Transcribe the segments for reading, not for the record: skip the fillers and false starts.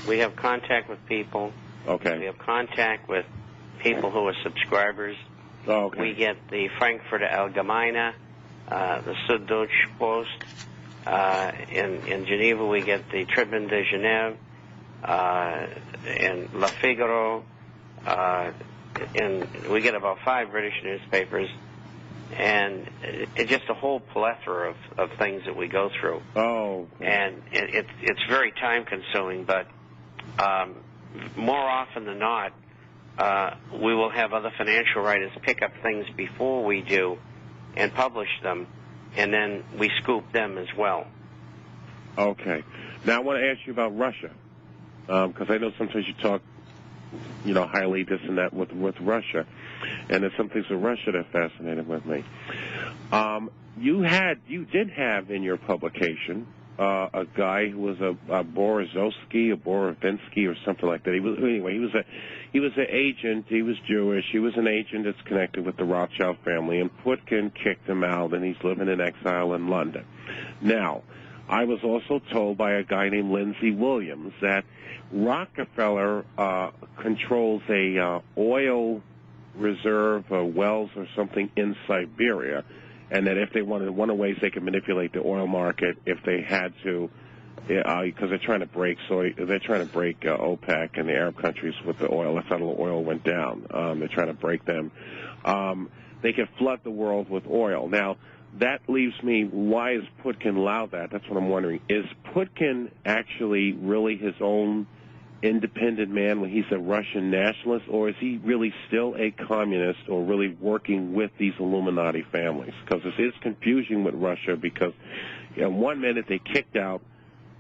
We have contact with people. Okay. We have contact with people who are subscribers. Oh, okay. We get the Frankfurter Allgemeine, the Süddeutsche Post. In Geneva, we get the Tribune de Genève, and Le Figaro, and we get about 5 British newspapers, and it's just a whole plethora of things that we go through. Oh. Okay. And it's very time-consuming, but more often than not, we will have other financial writers pick up things before we do and publish them, and then we scoop them as well. Okay. Now I want to ask you about Russia, because I know sometimes you talk, highly this and that with Russia, and there's some things with Russia that fascinated with me. You did have in your publication a guy who was a Borozovsky, a Borovinsky, or something like that. He was an agent. He was Jewish. He was an agent that's connected with the Rothschild family, and Putin kicked him out, and he's living in exile in London. Now, I was also told by a guy named Lindsey Williams that Rockefeller controls a oil reserve, wells or something in Siberia, and that if they wanted, one of the ways they could manipulate the oil market if they had to, because they're trying to break OPEC and the Arab countries with the oil. That's how the oil went down. They're trying to break them. They can flood the world with oil. Now, that leaves me, why is Putin allow that? That's what I'm wondering. Is Putin actually really his own independent man when he's a Russian nationalist, or is he really still a communist or really working with these Illuminati families? Because there is confusion with Russia because one minute they kicked out,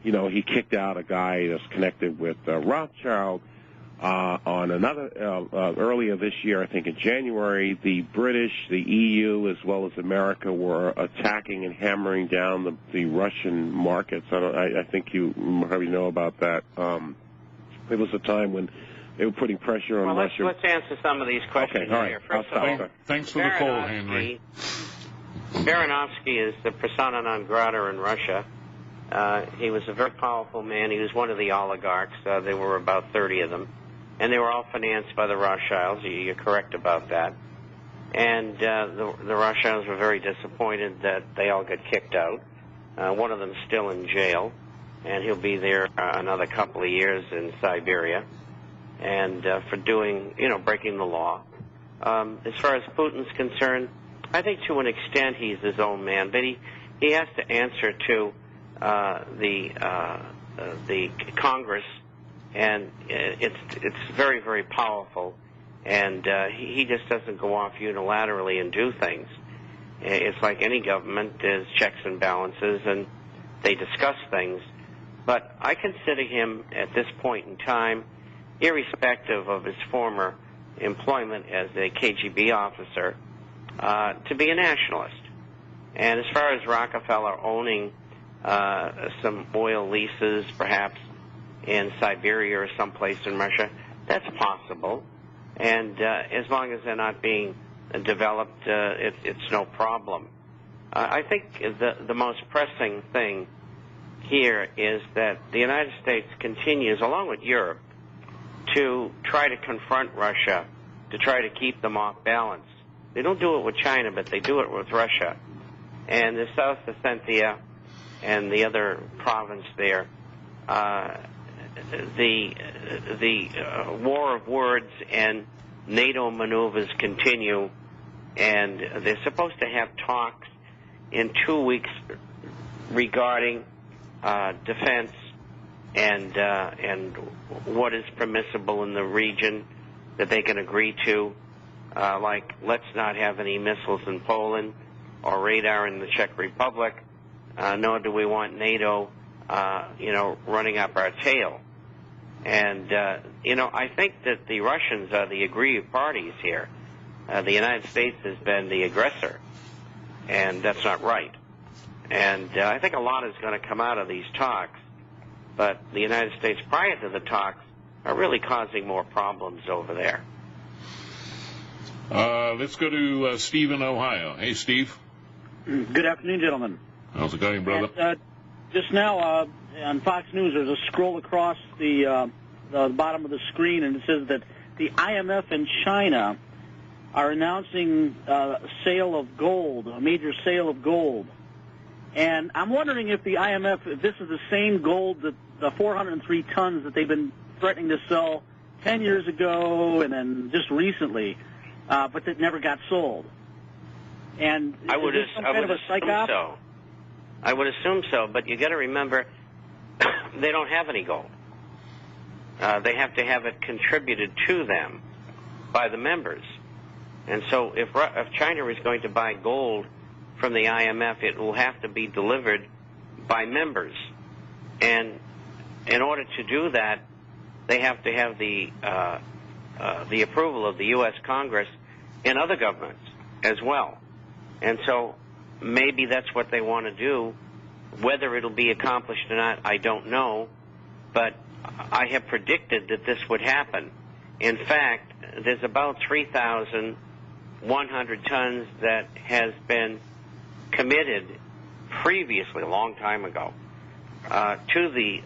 he kicked out a guy that's connected with Rothschild. On another, earlier this year, I think in January, the British, the EU, as well as America were attacking and hammering down the Russian markets. I think you probably know about that. There was a time when they were putting pressure on Russia. Let's answer some of these questions okay, all right. here. First of all, thanks for the call, Henry. Baranovsky is the persona non grata in Russia. He was a very powerful man. He was one of the oligarchs. There were about 30 of them. And they were all financed by the Rothschilds. You're correct about that. And the Rothschilds were very disappointed that they all got kicked out. One of them is still in jail, and he'll be there another couple of years in Siberia, and for doing, breaking the law. As far as Putin's concerned, I think to an extent he's his own man, but he has to answer to the Congress. And it's very, very powerful, and he just doesn't go off unilaterally and do things. It's like any government. There's checks and balances, and they discuss things. But I consider him, at this point in time, irrespective of his former employment as a KGB officer, to be a nationalist. And as far as Rockefeller owning some oil leases, perhaps, in Siberia or someplace in Russia, that's possible. And as long as they're not being developed, it's no problem. I think the most pressing thing here is that the United States continues, along with Europe, to try to confront Russia, to try to keep them off balance. They don't do it with China, but they do it with Russia. And the South Ossetia and the other province there, the war of words and NATO maneuvers continue, and they're supposed to have talks in 2 weeks regarding defense and what is permissible in the region that they can agree to, like let's not have any missiles in Poland or radar in the Czech Republic, nor do we want NATO running up our tail. And, I think that the Russians are the aggrieved parties here. The United States has been the aggressor, and that's not right. And I think a lot is going to come out of these talks, but the United States, prior to the talks, are really causing more problems over there. Let's go to Steve in Ohio. Hey, Steve. Good afternoon, gentlemen. How's it going, brother? And, just now, on Fox News, there's a scroll across the bottom of the screen, and it says that the IMF and China are announcing a sale of gold, a major sale of gold. And I'm wondering if the IMF, if this is the same gold, that the 403 tons that they've been threatening to sell 10 years ago and then just recently, but that never got sold. And I would assume so. I would assume so, but you got to remember, they don't have any gold. They have to have it contributed to them by the members. And so if China is going to buy gold from the IMF, it will have to be delivered by members. And in order to do that, they have to have the approval of the U.S. Congress and other governments as well. And so maybe that's what they want to do. Whether it'll be accomplished or not, I don't know. But I have predicted that this would happen. In fact, there's about 3,100 tons that has been committed previously, a long time ago, to the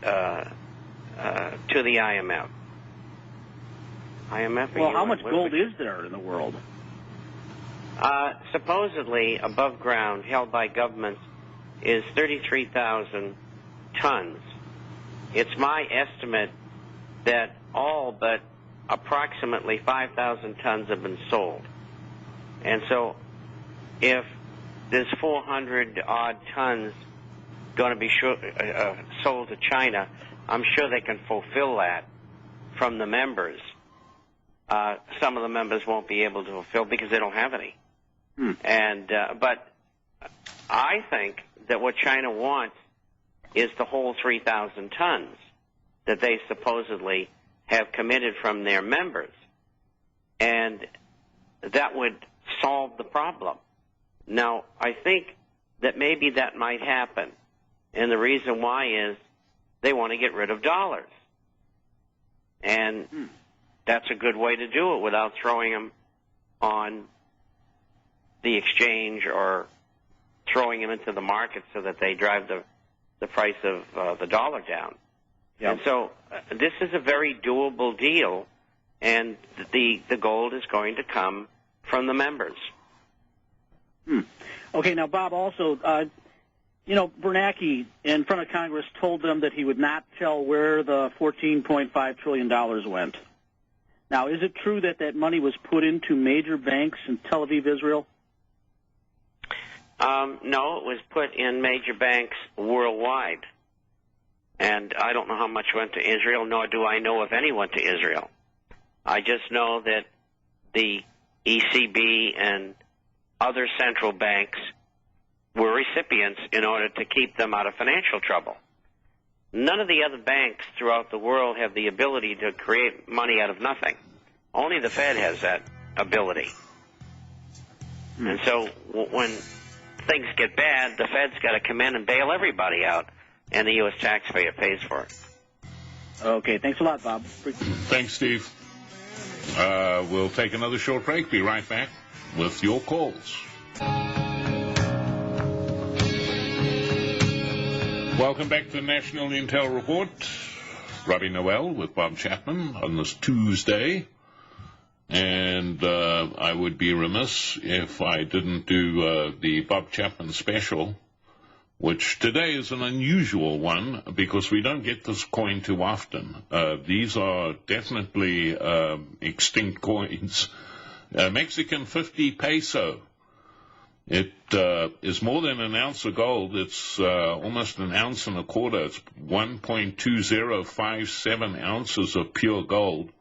IMF. Well, how much gold is there in the world? Supposedly, above ground, held by governments, is 33,000 tons. It's my estimate that all but approximately 5,000 tons have been sold. And so if there's 400-odd tons going to be sold to China, I'm sure they can fulfill that from the members. Some of the members won't be able to fulfill because they don't have any. And but I think that what China wants is the whole 3,000 tons that they supposedly have committed from their members. And that would solve the problem. Now, I think that maybe that might happen. And the reason why is they want to get rid of dollars. And that's a good way to do it without throwing them on the exchange or throwing them into the market so that they drive the price of the dollar down. Yep. And so this is a very doable deal, and the gold is going to come from the members. Okay, now, Bob, also, Bernanke, in front of Congress, told them that he would not tell where the $14.5 trillion went. Now, is it true that that money was put into major banks in Tel Aviv, Israel? No, it was put in major banks worldwide. And I don't know how much went to Israel, nor do I know if any went to Israel. I just know that the ECB and other central banks were recipients in order to keep them out of financial trouble. None of the other banks throughout the world have the ability to create money out of nothing. Only the Fed has that ability. And so when things get bad, the Fed's got to come in and bail everybody out, and the U.S. taxpayer pays for it. Okay, thanks a lot, Bob. Thanks, Steve. We'll take another short break. Be right back with your calls. Welcome back to the National Intel Report. Robbie Noel with Bob Chapman on this Tuesday. And I would be remiss if I didn't do the Bob Chapman special, which today is an unusual one because we don't get this coin too often. These are definitely extinct coins. Mexican 50 peso. It is more than an ounce of gold. It's almost an ounce and a quarter. It's 1.2057 ounces of pure gold.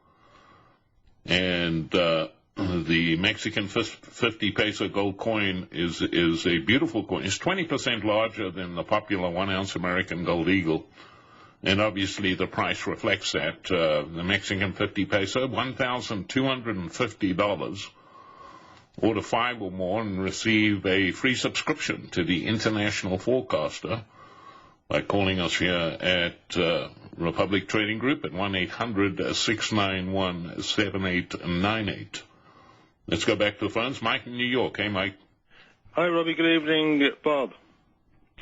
And the Mexican 50 peso gold coin is a beautiful coin. It's 20% larger than the popular 1 ounce American gold eagle. And obviously the price reflects that. The Mexican 50 peso, $1,250. Order 5 or more and receive a free subscription to the International Forecaster by calling us here at Republic Trading Group at 1-800-691-7898. Let's go back to the phones. Mike in New York. Hey, Mike. Hi, Robbie. Good evening, Bob.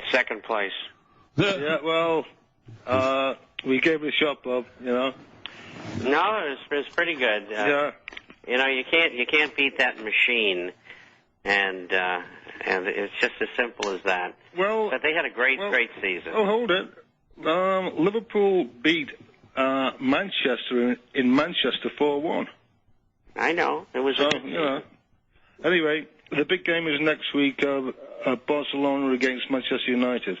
Second place. Yeah, well, We gave it a shot, Bob. You know. No, it was pretty good. Yeah. You know, you can't beat that machine, and it's just as simple as that. Well, but they had a great season. Oh, hold it. Liverpool beat Manchester in Manchester 4-1. I know. It was. So, you know. Anyway, the big game is next week. Barcelona against Manchester United.